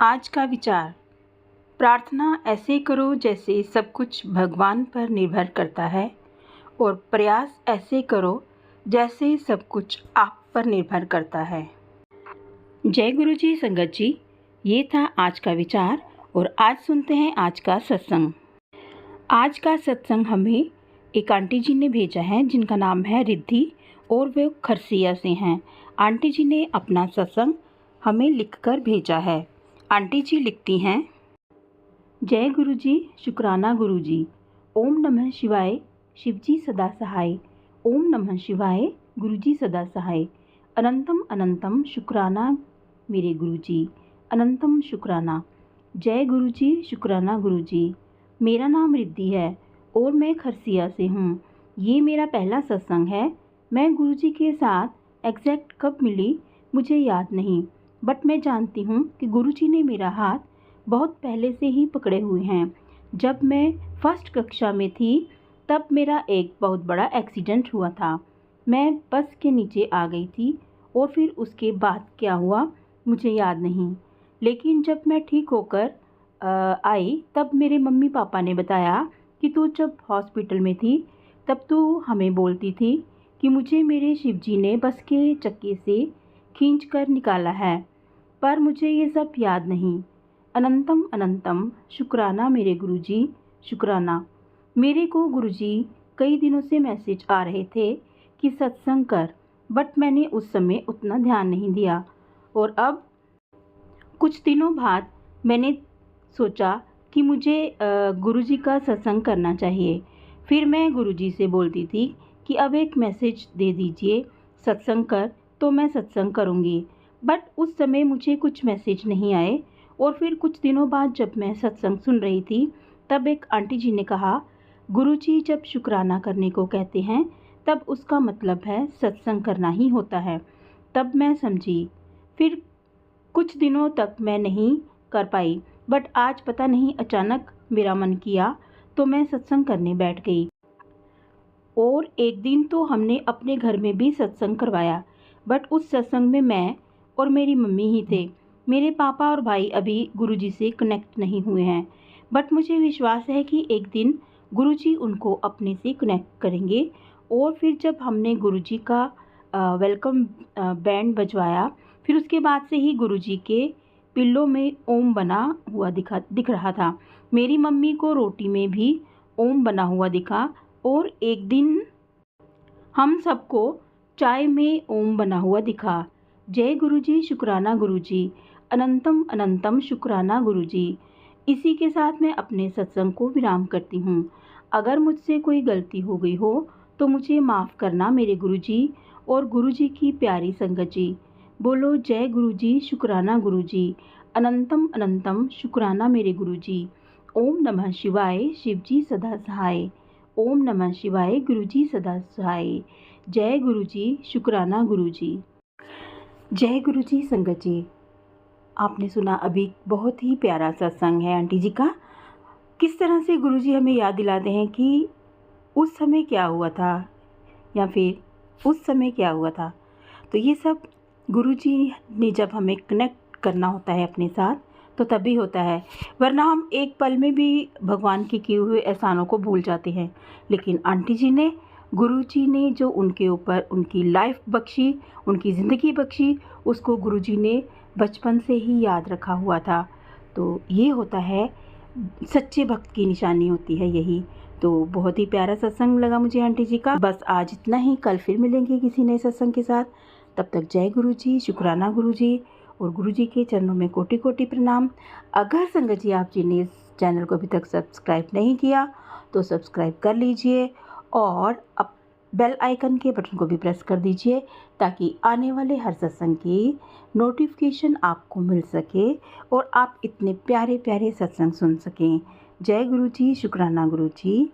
आज का विचार। प्रार्थना ऐसे करो जैसे सब कुछ भगवान पर निर्भर करता है और प्रयास ऐसे करो जैसे सब कुछ आप पर निर्भर करता है। जय गुरु जी संगत जी, ये था आज का विचार और आज सुनते हैं आज का सत्संग। आज का सत्संग हमें एक आंटी जी ने भेजा है जिनका नाम है रिद्धि और वे खरसिया से हैं। आंटी जी ने अपना सत्संग हमें लिखकर भेजा है। आंटी जी लिखती हैं, जय गुरु जी, शुक्राना गुरु जी। ओम नमः शिवाय, शिव जी सदा सहाय। ओम नमः शिवाय, गुरु जी सदा सहाय। अनंतम अनंतम शुक्राना मेरे गुरु जी, अनंतम शुक्राना। जय गुरु जी, शुक्राना गुरु जी। मेरा नाम रिद्धि है और मैं खरसिया से हूँ। ये मेरा पहला सत्संग है। मैं गुरु जी के साथ एग्जैक्ट कब मिली मुझे याद नहीं, बट मैं जानती हूँ कि गुरु जी ने मेरा हाथ बहुत पहले से ही पकड़े हुए हैं। जब मैं फर्स्ट कक्षा में थी तब मेरा एक बहुत बड़ा एक्सीडेंट हुआ था। मैं बस के नीचे आ गई थी और फिर उसके बाद क्या हुआ मुझे याद नहीं, लेकिन जब मैं ठीक होकर आई तब मेरे मम्मी पापा ने बताया कि तू जब हॉस्पिटल में थी तब तू हमें बोलती थी कि मुझे मेरे शिव जी ने बस के चक्के से खींच कर निकाला है, पर मुझे ये सब याद नहीं। अनंतम अनंतम शुक्राना मेरे गुरुजी, शुक्राना। मेरे को गुरुजी कई दिनों से मैसेज आ रहे थे कि सत्संग कर, बट मैंने उस समय उतना ध्यान नहीं दिया और अब कुछ दिनों बाद मैंने सोचा कि मुझे गुरुजी का सत्संग करना चाहिए। फिर मैं गुरुजी से बोलती थी कि अब एक मैसेज दे दीजिए सत्संग कर, तो मैं सत्संग करूँगी, बट उस समय मुझे कुछ मैसेज नहीं आए। और फिर कुछ दिनों बाद जब मैं सत्संग सुन रही थी तब एक आंटी जी ने कहा, गुरुजी जब शुक्राना करने को कहते हैं तब उसका मतलब है सत्संग करना ही होता है। तब मैं समझी। फिर कुछ दिनों तक मैं नहीं कर पाई, बट आज पता नहीं अचानक मेरा मन किया तो मैं सत्संग करने बैठ गई। और एक दिन तो हमने अपने घर में भी सत्संग करवाया, बट उस सत्संग में मैं और मेरी मम्मी ही थे। मेरे पापा और भाई अभी गुरुजी से कनेक्ट नहीं हुए हैं, बट मुझे विश्वास है कि एक दिन गुरुजी उनको अपने से कनेक्ट करेंगे। और फिर जब हमने गुरुजी का वेलकम बैंड बजवाया, फिर उसके बाद से ही गुरुजी के पिल्लों में ओम बना हुआ दिख रहा था। मेरी मम्मी को रोटी में भी ओम बना हुआ दिखा और एक दिन हम सबको चाय में ओम बना हुआ दिखा। जय गुरुजी, शुक्राना गुरुजी। अनंतम अनंतम शुक्राना गुरुजी। इसी के साथ मैं अपने सत्संग को विराम करती हूँ। अगर मुझसे कोई गलती हो गई हो तो मुझे माफ़ करना मेरे गुरुजी और गुरुजी की प्यारी संगत जी। बोलो जय गुरुजी, शुक्राना गुरुजी। अनंतम अनंतम शुक्राना मेरे गुरुजी। ओम नमः शिवाय, शिव जी सदा सहाय। ओम नमः शिवाय, गुरुजी सदा सहाय। जय गुरुजी, शुक्राना गुरुजी। जय गुरुजी संगत जी। आपने सुना अभी बहुत ही प्यारा सत्संग है आंटी जी का। किस तरह से गुरुजी हमें याद दिलाते हैं कि उस समय क्या हुआ था या फिर उस समय क्या हुआ था। तो ये सब गुरुजी ने जब हमें कनेक्ट करना होता है अपने साथ तो तभी होता है, वरना हम एक पल में भी भगवान के किए हुए एहसानों को भूल जाते हैं। लेकिन आंटी जी ने, गुरुजी ने जो उनके ऊपर उनकी लाइफ बख्शी, उनकी ज़िंदगी बख्शी, उसको गुरुजी ने बचपन से ही याद रखा हुआ था। तो ये होता है, सच्चे भक्त की निशानी होती है यही। तो बहुत ही प्यारा सत्संग लगा मुझे आंटी जी का। बस आज इतना ही, कल फिर मिलेंगे किसी नए सत्संग के साथ। तब तक जय गुरु जी, शुक्राना गुरु जी और गुरु जी के चरणों में कोटि कोटि प्रणाम। अगर संगत जी आप जी ने इस चैनल को अभी तक सब्सक्राइब नहीं किया तो सब्सक्राइब कर लीजिए और अब बेल आइकन के बटन को भी प्रेस कर दीजिए ताकि आने वाले हर सत्संग की नोटिफिकेशन आपको मिल सके और आप इतने प्यारे प्यारे सत्संग सुन सकें। जय गुरु जी, शुक्राना गुरु जी।